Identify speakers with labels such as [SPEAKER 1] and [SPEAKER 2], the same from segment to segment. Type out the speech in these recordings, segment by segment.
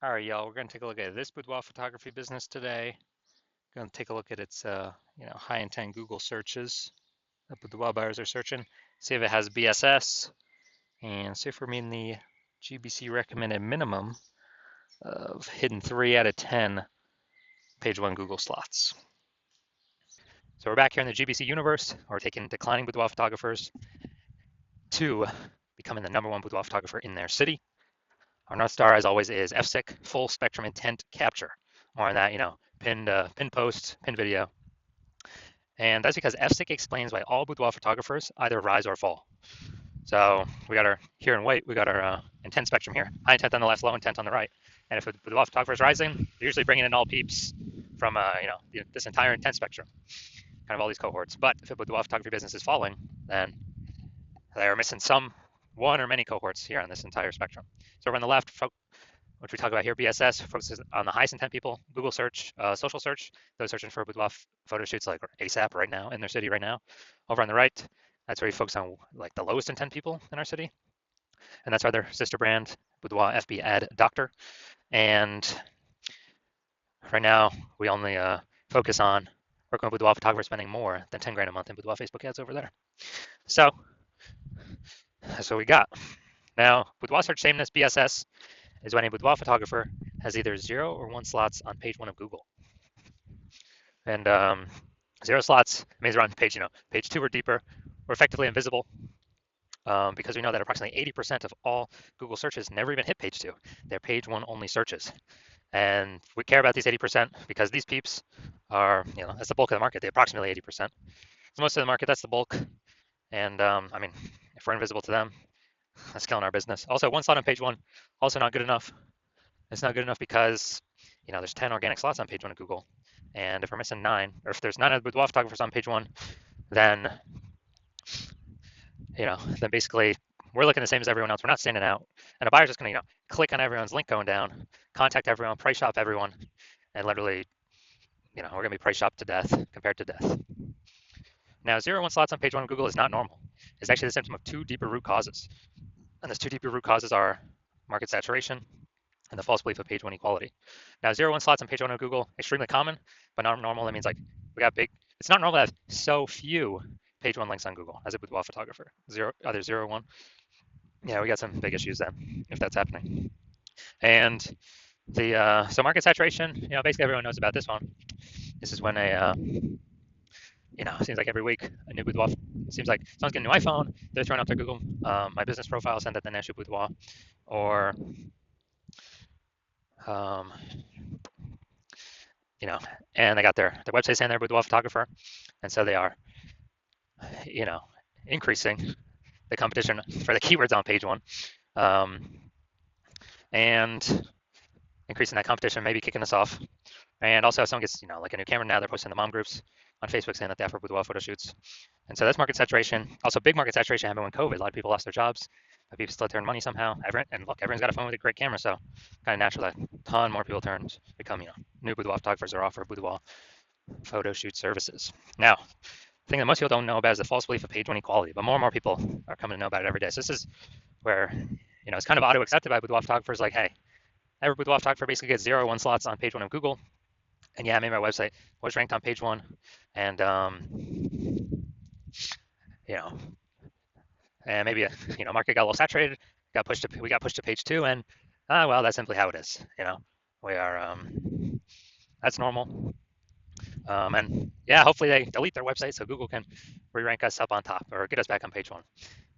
[SPEAKER 1] All right, y'all, we're going to take a look at this boudoir photography business today. Going to take a look at its, high intent Google searches that boudoir buyers are searching. See if it has BSS and see if we're meeting the GBC recommended minimum of hitting 3 out of 10 page one Google slots. So we're back here in the GBC universe. We're taking declining boudoir photographers to becoming the #1 boudoir photographer in their city. Our North Star, as always, is FSIC, full spectrum intent capture. More on that, pinned post, pinned video. And that's because FSIC explains why all boudoir photographers either rise or fall. So we got our, here in white, we got our intent spectrum here. High intent on the left, low intent on the right. And if a boudoir photographer is rising, they're usually bringing in all peeps from, this entire intent spectrum, kind of all these cohorts. But if a boudoir photography business is falling, then they're missing one or many cohorts here on this entire spectrum. So over on the left, which we talk about here, BSS focuses on the highest intent people. Google search, social search, those searching for boudoir photo shoots like ASAP right now in their city right now. Over on the right, that's where we focus on like the lowest intent people in our city. And that's why their sister brand, Boudoir FB Ad Doctor. And right now, we only focus on working with boudoir photographers spending more than 10 grand a month in boudoir Facebook ads over there. So that's what we got. Now, boudoir search sameness, BSS, is when a boudoir photographer has either 0 or 1 slots on page 1 of Google. And 0 slots means they're on page 2 or deeper, or effectively invisible, because we know that approximately 80% of all Google searches never even hit page 2. They're page 1 only searches. And we care about these 80% because these peeps are, that's the bulk of the market, the approximately 80%. So most of the market, that's the bulk. And if we're invisible to them, that's killing our business. Also, 1 slot on page 1, also not good enough. It's not good enough because, there's 10 organic slots on page 1 of Google. And if we're missing 9, or if there's 9 of the boudoir photographers on page 1, then, then basically we're looking the same as everyone else. We're not standing out. And a buyer's just going to, click on everyone's link going down, contact everyone, price shop everyone, and literally, we're going to be price shopped to death, compared to death. Now, 0 1 slots on page 1 of Google is not normal. It's actually the symptom of 2 deeper root causes. And those 2 deeper root causes are market saturation and the false belief of page 1 equality. Now, 0 1 slots on page 1 of Google, extremely common, but not normal. That means like we got big, it's not normal to have so few page 1 links on Google as a boudoir photographer. Either 0 1. Yeah, we got some big issues then if that's happening. And so market saturation, basically everyone knows about this one. This is when it seems like every week a new boudoir. It seems like someone's getting a new iPhone, they're throwing up their Google My Business profile, send out the National Boudoir, or and they got their website saying they're a boudoir photographer, and so they are, increasing the competition for the keywords on page 1, and increasing that competition, maybe kicking us off. And also, if someone gets, like a new camera now, they're posting the mom groups on Facebook saying that they offer boudoir photo shoots. And so that's market saturation. Also, big market saturation happened when COVID. A lot of people lost their jobs, but people still turn money somehow. And look, everyone's got a phone with a great camera, so kind of natural that a ton more people become, new boudoir photographers or offer boudoir photo shoot services. Now, the thing that most people don't know about is the false belief of page 1 equality, but more and more people are coming to know about it every day. So this is where, it's kind of auto-accepted by boudoir photographers, like, hey, every boudoir photographer basically gets 0 1 slots on page 1 of Google. And yeah, I made my website was ranked on page 1, and and maybe market got a little saturated, we got pushed to page 2, and well, that's simply how it is. We are that's normal. And yeah, hopefully they delete their website so Google can re-rank us up on top or get us back on page 1.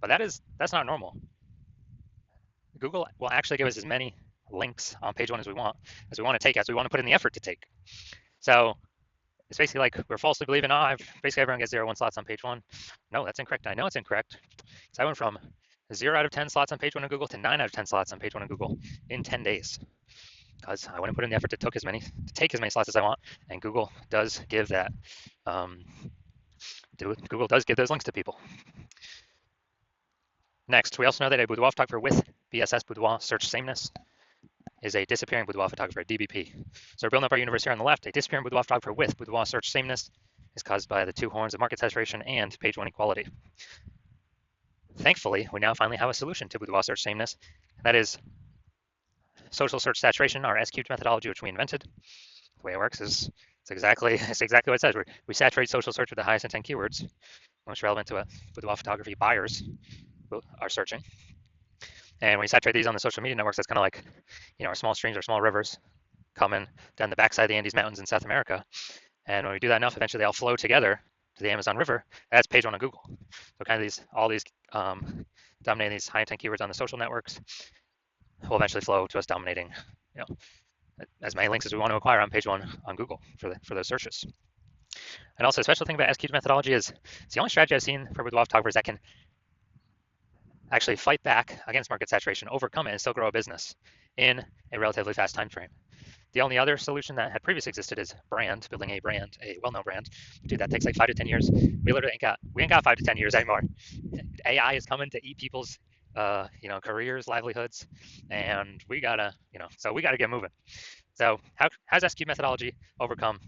[SPEAKER 1] But that's not normal. Google will actually give us as many links on page 1 as we want to take, as we want to put in the effort to take. So it's basically like we're falsely believing, basically everyone gets 0 1 slots on page 1. No, that's incorrect. I know it's incorrect. So I went from 0 out of 10 slots on page 1 of Google to 9 out of 10 slots on page 1 of Google in 10 days, because I went and put in the effort to take as many slots as I want, and Google does give that. Google does give those links to people. Next, we also know that a boudoir photographer with BSS boudoir search sameness is a disappearing boudoir photographer, DBP. So we're building up our universe here on the left. A disappearing boudoir photographer with boudoir search sameness is caused by the 2 horns of market saturation and page 1 equality. Thankfully, we now finally have a solution to boudoir search sameness. That is social search saturation, our SQ methodology, which we invented. The way it works is it's exactly what it says. We saturate social search with the highest intent keywords, most relevant to what boudoir photography buyers are searching. And when you saturate these on the social media networks, that's kind of like, our small streams or small rivers coming down the backside of the Andes Mountains in South America. And when we do that enough, eventually they all flow together to the Amazon River. That's page one on Google. So kind of all these dominating these high intent keywords on the social networks will eventually flow to us dominating, as many links as we want to acquire on page one on Google for those searches. And also, a special thing about SQ methodology is it's the only strategy I've seen for boudoir photographers that can actually fight back against market saturation, overcome it, and still grow a business in a relatively fast time frame. The only other solution that had previously existed is building a brand, a well-known brand. Dude, that takes like 5 to 10 years. We literally ain't got 5 to 10 years anymore. AI is coming to eat people's, careers, livelihoods, and we gotta get moving. So how's SQ methodology overcome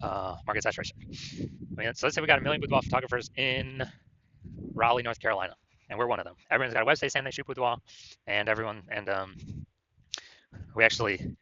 [SPEAKER 1] market saturation? So let's say we got 1 million boudoir photographers in Raleigh, North Carolina, and we're one of them. Everyone's got a website saying they shoot boudoir, and we actually.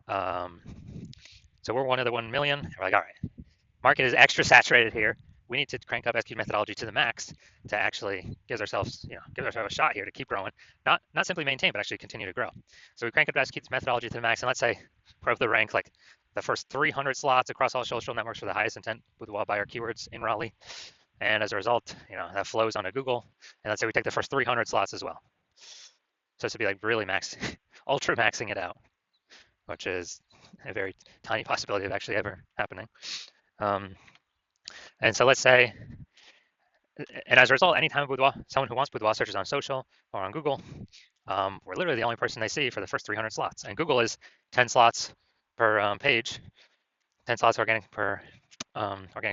[SPEAKER 1] So we're one of the 1 million. We're like, all right, market is extra saturated here. We need to crank up SQ methodology to the max to actually give ourselves a shot here to keep growing, not simply maintain, but actually continue to grow. So we crank up SQ methodology to the max, and let's say we're up the rank like the first 300 slots across all social networks for the highest intent boudoir buyer keywords in Raleigh. And as a result, that flows onto Google. And let's say we take the first 300 slots as well. So this would be like really ultra maxing it out, which is a very tiny possibility of actually ever happening. And so let's say, and as a result, anytime someone who wants boudoir searches on social or on Google, we're literally the only person they see for the first 300 slots. And Google is 10 slots per page, 10 slots organic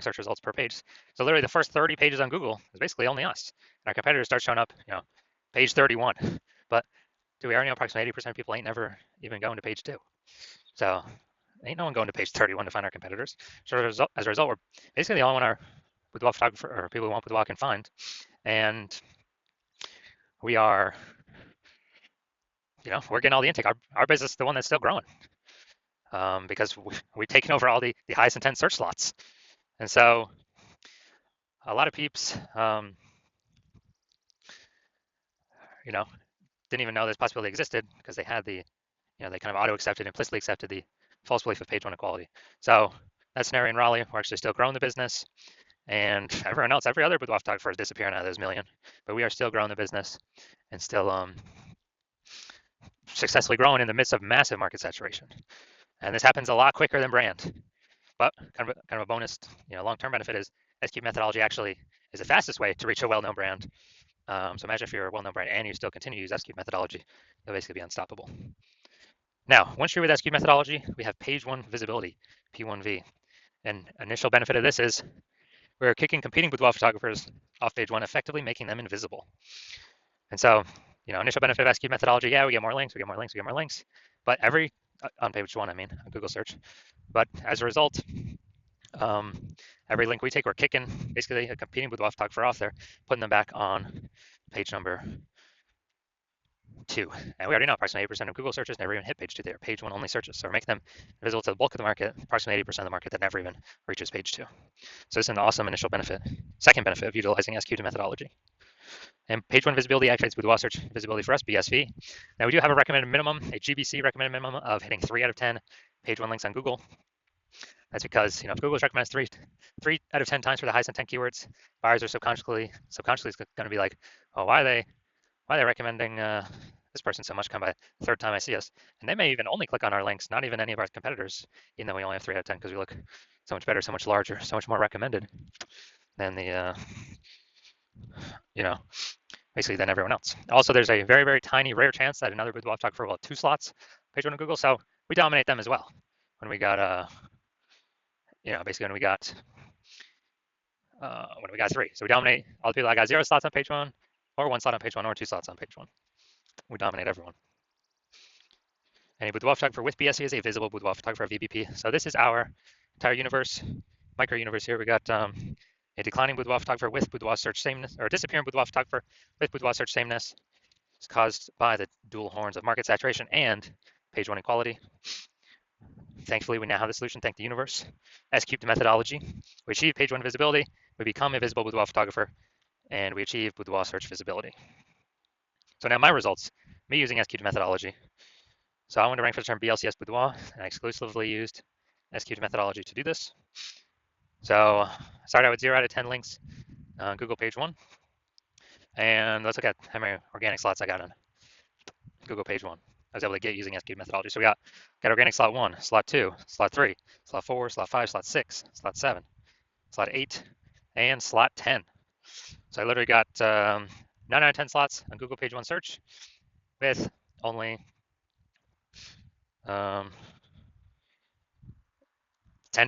[SPEAKER 1] search results per page. So literally the first 30 pages on Google is basically only us. And our competitors start showing up, page 31. But do we already know approximately 80% of people ain't never even going to page 2? So ain't no one going to page 31 to find our competitors. So as a result, we're basically the only one our boudoir photographer or people who want boudoir can find. And we are, we're getting all the intake. Our business is the one that's still growing because we've taken over all the highest intent search slots. And so a lot of peeps, didn't even know this possibility existed because they had they kind of auto-accepted, implicitly accepted the false belief of page one equality. So that scenario in Raleigh, we're actually still growing the business, and everyone else, every other boudoir photographer is disappearing out of those 1 million, but we are still growing the business and still successfully growing in the midst of massive market saturation. And this happens a lot quicker than brand. But kind of a bonus, long-term benefit is SQ methodology actually is the fastest way to reach a well-known brand. So imagine if you're a well-known brand and you still continue to use SQ methodology, you'll basically be unstoppable. Now, once you're with SQ methodology, we have page one visibility, P1V. And initial benefit of this is we're kicking competing boudoir photographers off page one, effectively making them invisible. And so, initial benefit of SQ methodology, we get more links, but on page one, on Google search. But as a result, every link we take, we're kicking basically a competing boudoir photographer off there, putting them back on page number 2. And we already know approximately 80% of Google searches never even hit page 2. They're page 1 only searches. So we're making them visible to the bulk of the market, approximately 80% of the market that never even reaches page 2. So this is an awesome initial benefit. Second benefit of utilizing SQ methodology. And page 1 visibility activates boudoir search visibility for us, BSV. Now we do have a recommended minimum, a GBC recommended minimum of hitting 3 out of 10 page 1 links on Google. That's because, if Google's recommends 3 out of 10 times for the highest intent keywords, buyers are subconsciously going to be like, oh, why are they recommending this person so much? Come by the third time I see us. And they may even only click on our links, not even any of our competitors, even though we only have 3 out of 10 because we look so much better, so much larger, so much more recommended than basically than everyone else. Also, there's a very, very tiny, rare chance that another boudoir photographer will have 2 slots page 1 on Google. So we dominate them as well. When we got, basically when we got 3. So we dominate all the people that got 0 slots on page 1, or 1 slot on page 1, or 2 slots on page 1. We dominate everyone. And a boudoir photographer with BSV is a visible boudoir photographer, VBP. So this is our entire universe, micro universe here. We got a declining boudoir photographer with boudoir search sameness, or disappearing boudoir photographer with boudoir search sameness. It's caused by the dual horns of market saturation and page one equality. Thankfully, we now have the solution, thank the universe. S-cubed methodology. We achieve page one visibility, we become a visible boudoir photographer, and we achieve boudoir search visibility. So now my results, me using S-cubed methodology. So I wanted to rank for the term BLCS boudoir, and I exclusively used S-cubed methodology to do this. So I started out with 0 out of 10 links on Google page one. And let's look at how many organic slots I got on Google page one. I was able to get using S-cubed methodology. So we got organic slot 1, slot 2, slot 3, slot 4, slot 5, slot 6, slot 7, slot 8, and slot 10. So I literally got 9 out of 10 slots on Google page one search with only 10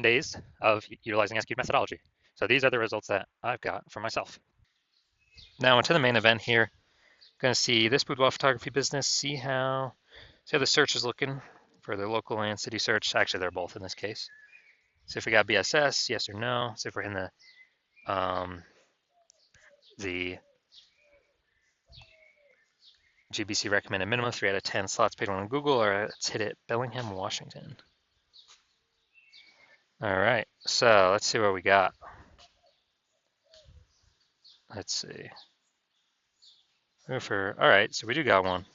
[SPEAKER 1] days of utilizing S-cubed methodology. So these are the results that I've got for myself. Now into the main event here. Going to see this boudoir photography business, see how the search is looking for the local and city search. Actually, they're both in this case. So if we got BSS, yes or no. So if we're in the GBC recommended minimum, 3 out of 10 slots paid one on Google, or let's hit it, Bellingham, Washington. All right, so let's see what we got. Let's see. All right, so we do got one.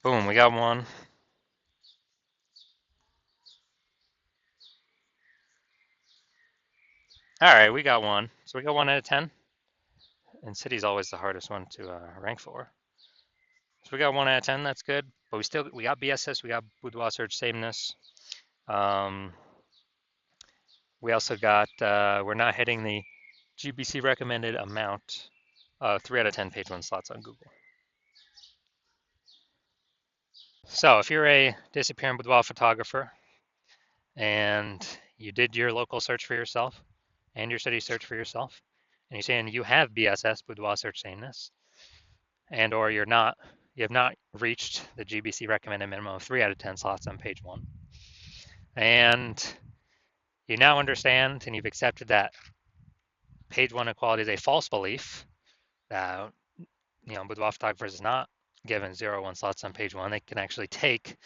[SPEAKER 1] Boom, we got one. All right, we got one. So we got 1 out of 10. And city's always the hardest one to rank for. So we got 1 out of 10, that's good. But we got BSS, we got boudoir search sameness. We also got, we're not hitting the GBC recommended amount of 3 out of 10 page one slots on Google. So if you're a disappearing boudoir photographer and you did your local search for yourself and your city search for yourself, and you're saying you have BSS, boudoir search sameness, and or you have not reached the GBC recommended minimum of 3 out of 10 slots on page one, and you now understand and you've accepted that page one equality is a false belief, that boudoir photographers is not given 0, 1 slots on page one. They can actually take,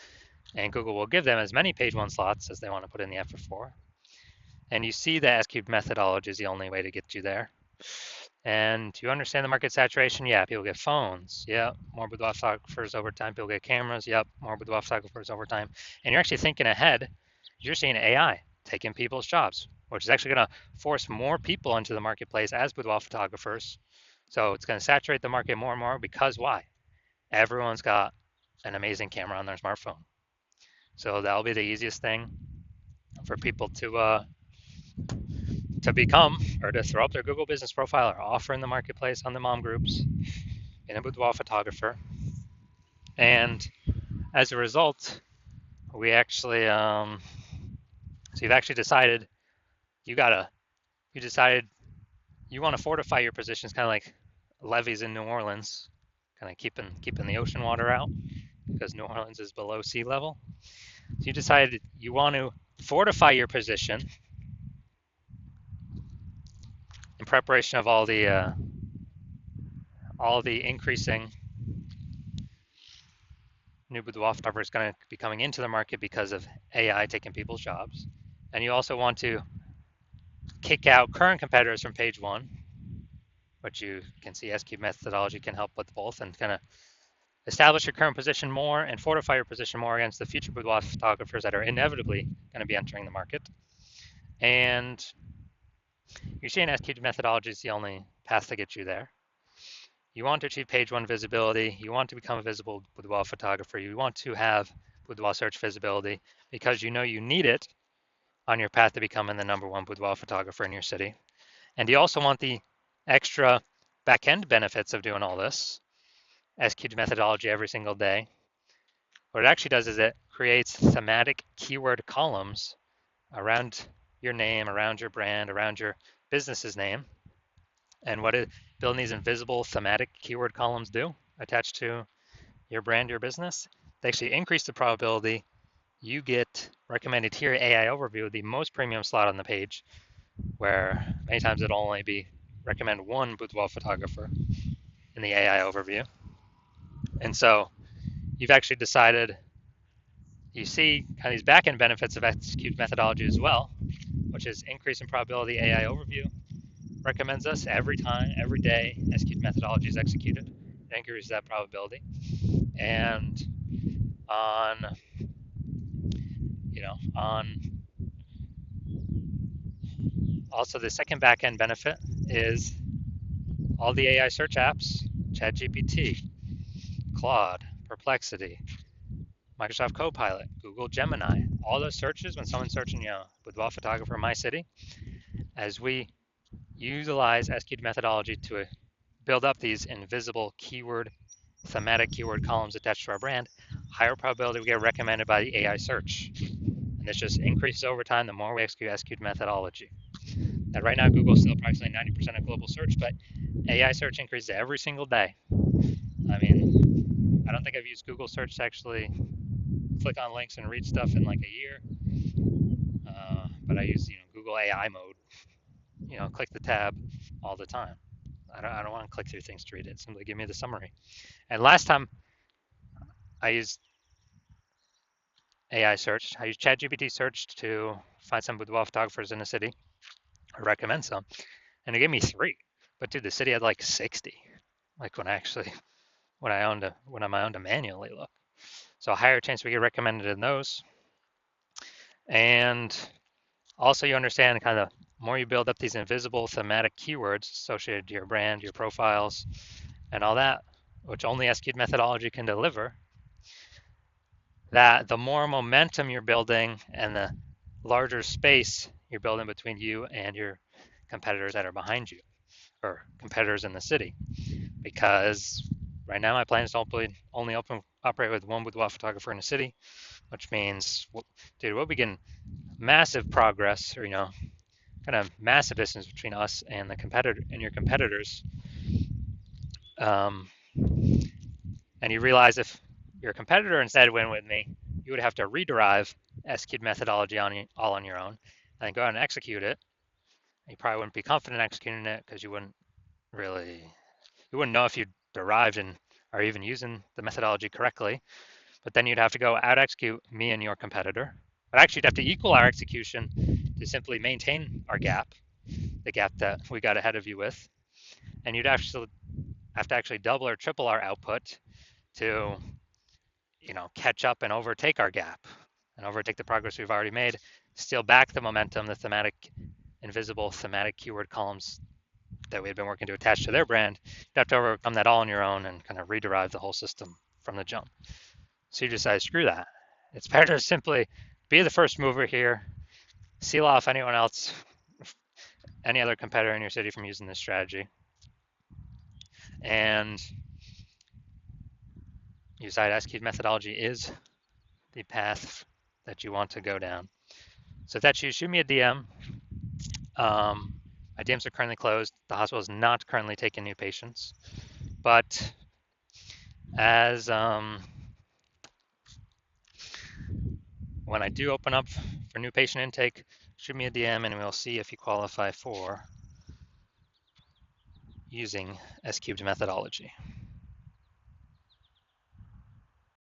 [SPEAKER 1] and Google will give them as many page one slots as they want to put in the effort for. And you see that S-cubed methodology is the only way to get you there. And you understand the market saturation? Yeah, people get phones. Yeah, more boudoir photographers over time. People get cameras. Yep, more boudoir photographers over time. And you're actually thinking ahead. You're seeing AI taking people's jobs, which is actually going to force more people into the marketplace as boudoir photographers. So it's going to saturate the market more and more because why? Everyone's got an amazing camera on their smartphone. So that'll be the easiest thing for people to become, or to throw up their Google business profile or offer in the marketplace on the mom groups in a boudoir photographer. And as a result, we actually, so you've actually decided you decided you want to fortify your positions, kind of like levees in New Orleans, kind of keeping the ocean water out because New Orleans is below sea level. So you decided you want to fortify your position in preparation of all the increasing new boudoir photographers going to be coming into the market because of AI taking people's jobs. And you also want to kick out current competitors from page one, which you can see S-cubed methodology can help with both, and kind of establish your current position more and fortify your position more against the future boudoir photographers that are inevitably going to be entering the market. And you're seeing S-cubed methodology is the only path to get you there. You want to achieve page one visibility. You want to become a visible boudoir photographer. You want to have boudoir search visibility because you know you need it on your path to becoming the #1 boudoir photographer in your city. And you also want the extra back-end benefits of doing all this, S-cubed methodology every single day. What it actually does is it creates thematic keyword columns around your name, around your brand, around your business's name. And what building these invisible thematic keyword columns do attached to your brand, your business, they actually increase the probability you get recommended here AI overview, the most premium slot on the page, where many times it'll only be recommend one boudoir photographer in the AI overview. And so you've actually decided, you see kind of these back-end benefits of execute methodology as well, which is increase in probability AI overview recommends us every time, every day, execute methodology is executed. It increases that probability. And on, on also the second back-end benefit is all the AI search apps, ChatGPT, Claude, Perplexity, Microsoft Copilot, Google Gemini, all those searches when someone's searching, boudoir photographer in my city, as we utilize SQL methodology to build up these invisible thematic keyword columns attached to our brand, higher probability we get recommended by the AI search. And this just increases over time the more we execute SQL methodology. Now, right now, Google's still approximately 90% of global search, but AI search increases every single day. I mean, I don't think I've used Google search to actually click on links and read stuff in like a year. But I use Google AI mode. Click the tab all the time. I don't want to click through things to read it. Simply give me the summary. And last time I used AI search, I used ChatGPT search to find some boudoir photographers in the city or recommend some, and it gave me 3. But dude, the city had like 60. Like when I owned to manually look. So a higher chance we get recommended in those. And also you understand kind of more you build up these invisible thematic keywords associated to your brand, your profiles, and all that, which only SQL methodology can deliver, that the more momentum you're building and the larger space you're building between you and your competitors that are behind you or competitors in the city. Because right now my plan is to only operate with one boudoir photographer in the city, which means, dude, we'll begin massive progress or, kind of massive distance between us and your competitors. And you realize if your competitor instead went with me, you would have to rederive SQL methodology all on your own and then go out and execute it. You probably wouldn't be confident executing it because you wouldn't know if you derived and are even using the methodology correctly. But then you'd have to go out execute me and your competitor. But actually, you'd have to equal our execution to simply maintain our gap, the gap that we got ahead of you with. And you'd actually have to actually double or triple our output to, catch up and overtake our gap and overtake the progress we've already made, steal back the momentum, the invisible thematic keyword columns that we had been working to attach to their brand. You'd have to overcome that all on your own and kind of rederive the whole system from the jump. So you decide, screw that. It's better to simply be the first mover here, seal off anyone else, any other competitor in your city from using this strategy, and you decide SQL methodology is the path that you want to go down. So if that's you, shoot me a DM. My DMs are currently closed. The hospital is not currently taking new patients, but as when I do open up for new patient intake, shoot me a DM and we'll see if you qualify for using S-cubed methodology.